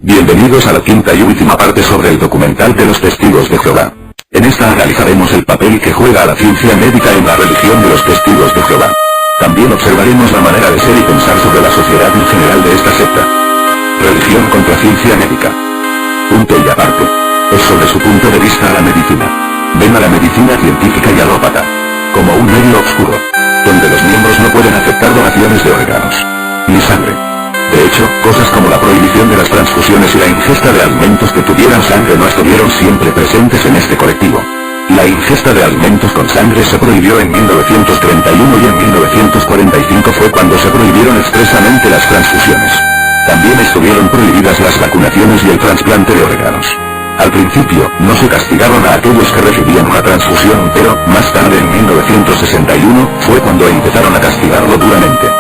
Bienvenidos a la quinta y última parte sobre el documental de los Testigos de Jehová. En esta analizaremos el papel que juega la ciencia médica en la religión de los Testigos de Jehová. También observaremos la manera de ser y pensar sobre la sociedad en general de esta secta. Religión contra ciencia médica. Punto y aparte. Es sobre su punto de vista a la medicina. Ven a la medicina científica y alópata como un medio oscuro, donde los miembros no pueden aceptar donaciones de órganos ni sangre. De hecho, cosas como la prohibición de las transfusiones y la ingesta de alimentos que tuvieran sangre no estuvieron siempre presentes en este colectivo. La ingesta de alimentos con sangre se prohibió en 1931 y en 1945 fue cuando se prohibieron expresamente las transfusiones. También estuvieron prohibidas las vacunaciones y el trasplante de órganos. Al principio, no se castigaron a aquellos que recibían una transfusión, pero, más tarde en 1961, fue cuando empezaron a castigarlo duramente.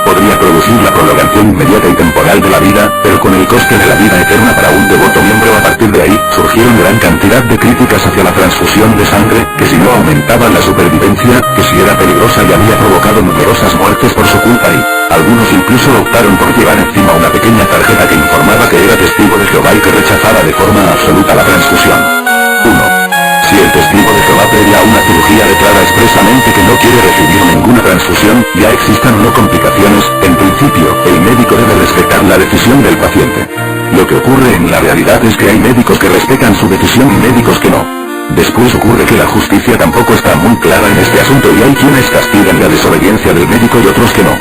Podría producir la prolongación inmediata y temporal de la vida, pero con el coste de la vida eterna para un devoto miembro. A partir de ahí, surgieron gran cantidad de críticas hacia la transfusión de sangre, que si no aumentaba la supervivencia, que si era peligrosa y había provocado numerosas muertes por su culpa y algunos incluso optaron por llevar encima una pequeña tarjeta que informaba que era testigo de Jehová y que rechazaba de forma absoluta la transfusión. 1. Si el testigo de Jehová previa a una cirugía declara expresamente que no quiere recibir ninguna transfusión, ya existan o no complicaciones, en principio, el médico debe respetar la decisión del paciente. Lo que ocurre en la realidad es que hay médicos que respetan su decisión y médicos que no. Después ocurre que la justicia tampoco está muy clara en este asunto y hay quienes castigan la desobediencia del médico y otros que no.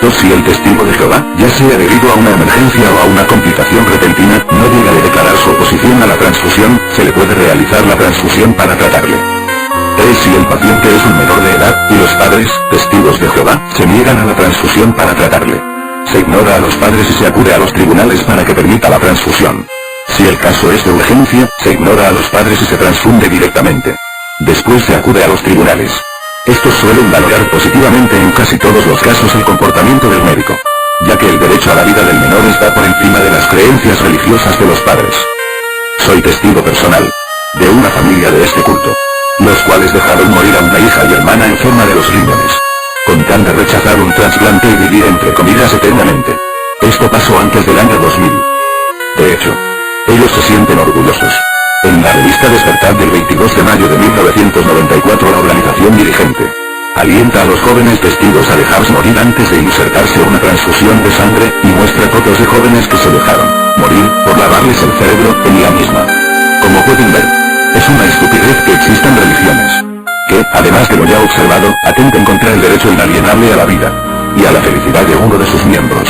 2. Si el testigo de Jehová, ya sea debido a una emergencia o a una complicación repentina, no llega a declarar su oposición a la transfusión, se le puede realizar la transfusión para tratarle. 3. Si el paciente es un menor de edad, y los padres, testigos de Jehová, se niegan a la transfusión para tratarle. Se ignora a los padres y se acude a los tribunales para que permita la transfusión. Si el caso es de urgencia, se ignora a los padres y se transfunde directamente. Después se acude a los tribunales. Estos suelen valorar positivamente en casi todos los casos el comportamiento del médico, ya que el derecho a la vida del menor está por encima de las creencias religiosas de los padres. Soy testigo personal de una familia de este culto, los cuales dejaron morir a una hija y hermana enferma de los riñones, con tal de rechazar un trasplante y vivir entre comillas eternamente. Esto pasó antes del año 2000. De hecho, ellos se sienten orgullosos. En la revista Despertar del 22 de mayo de 1994 la organización dirigente alienta a los jóvenes testigos a dejarse morir antes de insertarse una transfusión de sangre, y muestra fotos de jóvenes que se dejaron morir por lavarles el cerebro en la misma. Como pueden ver, es una estupidez que existan religiones que, además de lo ya observado, atenten contra el derecho inalienable a la vida y a la felicidad de uno de sus miembros.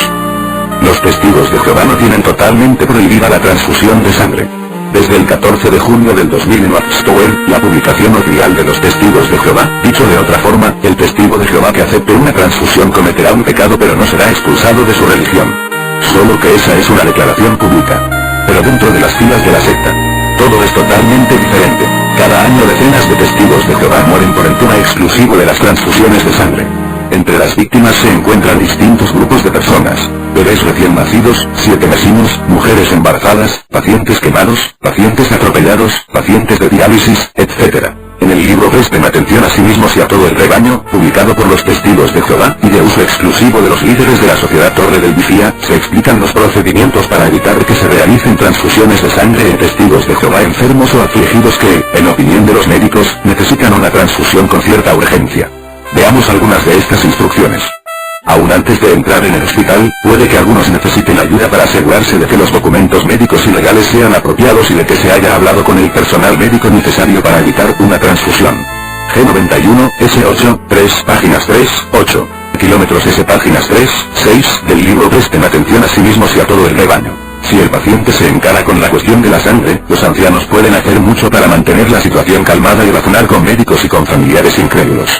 Los testigos de Jehová no tienen totalmente prohibida la transfusión de sangre. Desde el 14 de junio del 2000 en Watchtower, la publicación oficial de los Testigos de Jehová, dicho de otra forma, el testigo de Jehová que acepte una transfusión cometerá un pecado pero no será expulsado de su religión. Solo que esa es una declaración pública. Pero dentro de las filas de la secta, todo es totalmente diferente. Cada año decenas de testigos de Jehová mueren por el tema exclusivo de las transfusiones de sangre. Entre las víctimas se encuentran distintos grupos de personas: bebés recién nacidos, 7 vecinos, mujeres embarazadas, pacientes quemados, pacientes atropellados, pacientes de diálisis, etc. En el libro Presten atención a sí mismos y a todo el rebaño, publicado por los Testigos de Jehová, y de uso exclusivo de los líderes de la Sociedad Torre del Vigía, se explican los procedimientos para evitar que se realicen transfusiones de sangre en testigos de Jehová enfermos o afligidos que, en opinión de los médicos, necesitan una transfusión con cierta urgencia. Veamos algunas de estas instrucciones. Aún antes de entrar en el hospital, puede que algunos necesiten ayuda para asegurarse de que los documentos médicos y legales sean apropiados y de que se haya hablado con el personal médico necesario para evitar una transfusión. G91, S8, 3, páginas 3, 8. Kilómetros S, páginas 3, 6, del libro Presten atención a sí mismos y a todo el rebaño. Si el paciente se encara con la cuestión de la sangre, los ancianos pueden hacer mucho para mantener la situación calmada y razonar con médicos y con familiares incrédulos.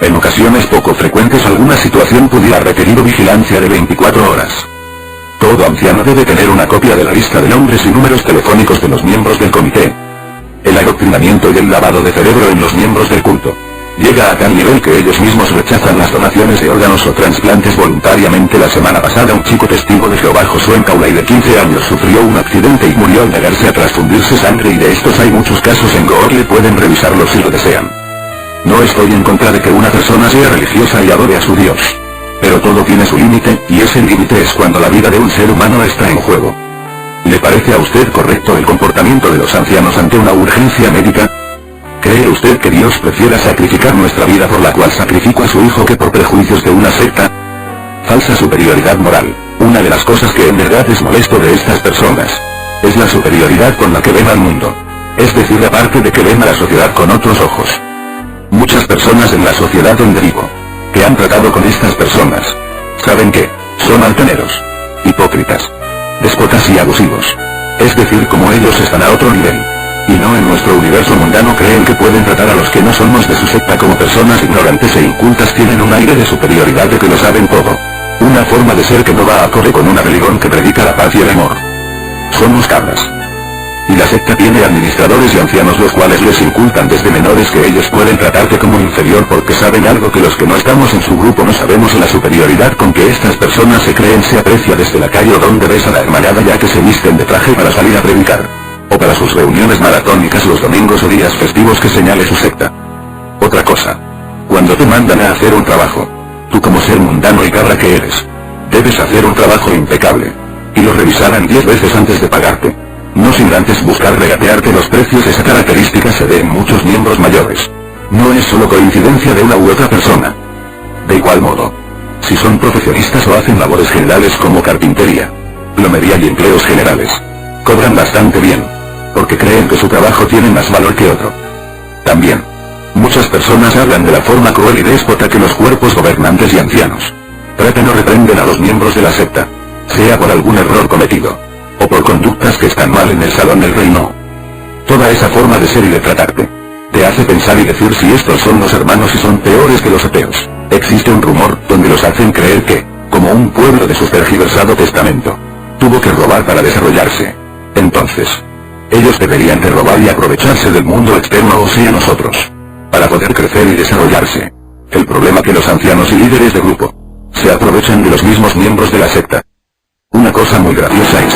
En ocasiones poco frecuentes alguna situación pudiera requerir vigilancia de 24 horas. Todo anciano debe tener una copia de la lista de nombres y números telefónicos de los miembros del comité. El adoctrinamiento y el lavado de cerebro en los miembros del culto llega a tal nivel que ellos mismos rechazan las donaciones de órganos o trasplantes voluntariamente. La semana pasada un chico testigo de Jehová, Josué Caulay, de 15 años, sufrió un accidente y murió al negarse a transfundirse sangre, y de estos hay muchos casos en Google, pueden revisarlos si lo desean. No estoy en contra de que una persona sea religiosa y adore a su Dios. Pero todo tiene su límite, y ese límite es cuando la vida de un ser humano está en juego. ¿Le parece a usted correcto el comportamiento de los ancianos ante una urgencia médica? ¿Cree usted que Dios prefiera sacrificar nuestra vida por la cual sacrificó a su hijo que por prejuicios de una secta? Falsa superioridad moral. Una de las cosas que en verdad es molesto de estas personas es la superioridad con la que ven al mundo. Es decir, aparte de que ven a la sociedad con otros ojos. Muchas personas en la sociedad donde vivo, que han tratado con estas personas, saben que son altaneros, hipócritas, déspotas y abusivos. Es decir, como ellos están a otro nivel, y no en nuestro universo mundano, creen que pueden tratar a los que no somos de su secta como personas ignorantes e incultas. Tienen un aire de superioridad de que lo saben todo. Una forma de ser que no va acorde con una religión que predica la paz y el amor. Somos cabras. Y la secta tiene administradores y ancianos los cuales les incultan desde menores que ellos pueden tratarte como inferior porque saben algo que los que no estamos en su grupo no sabemos. La superioridad con que estas personas se creen se aprecia desde la calle o donde ves a la hermanada ya que se visten de traje para salir a predicar. O para sus reuniones maratónicas los domingos o días festivos que señale su secta. Otra cosa. Cuando te mandan a hacer un trabajo, tú como ser mundano y cabra que eres, debes hacer un trabajo impecable. Y lo revisarán 10 veces antes de pagarte. No sin antes buscar regatearte los precios. Esa característica se ve en muchos miembros mayores. No es solo coincidencia de una u otra persona. De igual modo, si son profesionistas o hacen labores generales como carpintería, plomería y empleos generales, cobran bastante bien, porque creen que su trabajo tiene más valor que otro. También, muchas personas hablan de la forma cruel y déspota que los cuerpos gobernantes y ancianos tratan o reprenden a los miembros de la secta, sea por algún error cometido, o por conductas que están mal en el salón del reino. Toda esa forma de ser y de tratarte, te hace pensar y decir si estos son los hermanos y son peores que los ateos. Existe un rumor donde los hacen creer que, como un pueblo de su tergiversado testamento, tuvo que robar para desarrollarse. Entonces, ellos deberían de robar y aprovecharse del mundo externo, o sea nosotros, para poder crecer y desarrollarse. El problema que los ancianos y líderes de grupo se aprovechan de los mismos miembros de la secta. Una cosa muy graciosa es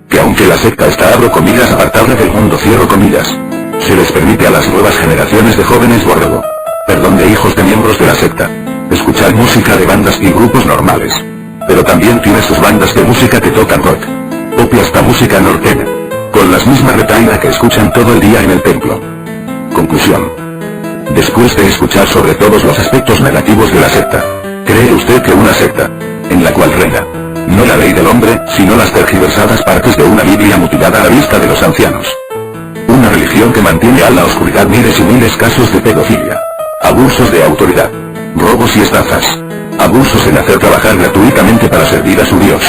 que aunque la secta está, abro comillas, apartada del mundo, cierro comillas, se les permite a las nuevas generaciones de jóvenes de hijos de miembros de la secta, escuchar música de bandas y grupos normales. Pero también tiene sus bandas de música que tocan rock, pop y hasta música norteña, con las mismas retailas que escuchan todo el día en el templo. Conclusión. Después de escuchar sobre todos los aspectos negativos de la secta, ¿cree usted que una secta, en la cual reina, no la ley del hombre, sino las tergiversadas partes de una Biblia mutilada a la vista de los ancianos? Una religión que mantiene a la oscuridad miles y miles casos de pedofilia, abusos de autoridad, robos y estafas, abusos en hacer trabajar gratuitamente para servir a su Dios,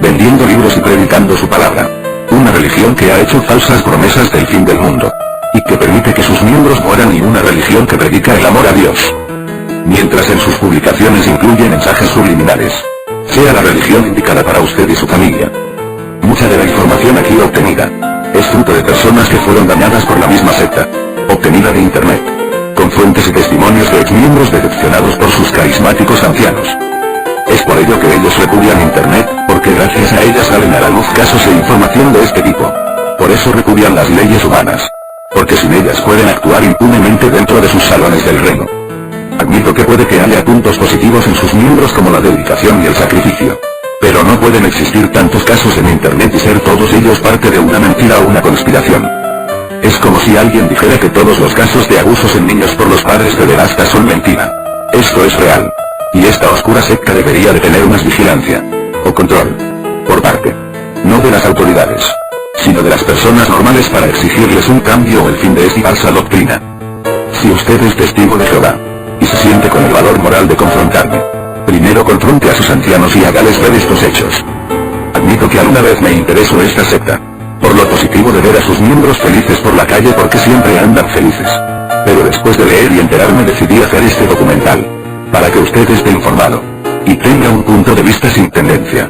vendiendo libros y predicando su palabra. Una religión que ha hecho falsas promesas del fin del mundo, y que permite que sus miembros mueran, y una religión que predica el amor a Dios, mientras en sus publicaciones incluye mensajes subliminales. Sea la religión indicada para usted y su familia. Mucha de la información aquí obtenida es fruto de personas que fueron dañadas por la misma secta, obtenida de internet, con fuentes y testimonios de exmiembros decepcionados por sus carismáticos ancianos. Es por ello que ellos repudian internet, porque gracias a ellas salen a la luz casos e información de este tipo. Por eso repudian las leyes humanas, porque sin ellas pueden actuar impunemente dentro de sus salones del reino. Admito que puede que haya puntos positivos en sus miembros como la dedicación y el sacrificio, pero no pueden existir tantos casos en internet y ser todos ellos parte de una mentira o una conspiración. Es como si alguien dijera que todos los casos de abusos en niños por los padres pederastas son mentira. Esto es real, y esta oscura secta debería de tener más vigilancia, o control, por parte, no de las autoridades, sino de las personas normales, para exigirles un cambio o el fin de esta falsa doctrina. Si usted es testigo de Jehová, y se siente con el valor moral de confrontarme, primero confronte a sus ancianos y hágales ver estos hechos. Admito que alguna vez me interesó esta secta, por lo positivo de ver a sus miembros felices por la calle, porque siempre andan felices. Pero después de leer y enterarme decidí hacer este documental, para que usted esté informado, y tenga un punto de vista sin tendencia.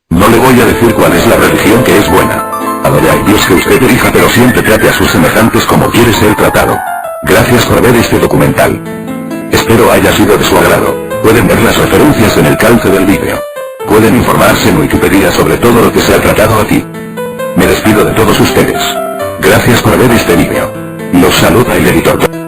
No le voy a decir cuál es la religión que es buena. Adore al Dios que usted elija, pero siempre trate a sus semejantes como quiere ser tratado. Gracias por ver este documental. Espero haya sido de su agrado. Pueden ver las referencias en el calce del vídeo. Pueden informarse en Wikipedia sobre todo lo que se ha tratado aquí. Me despido de todos ustedes. Gracias por ver este vídeo. Los saluda el editor.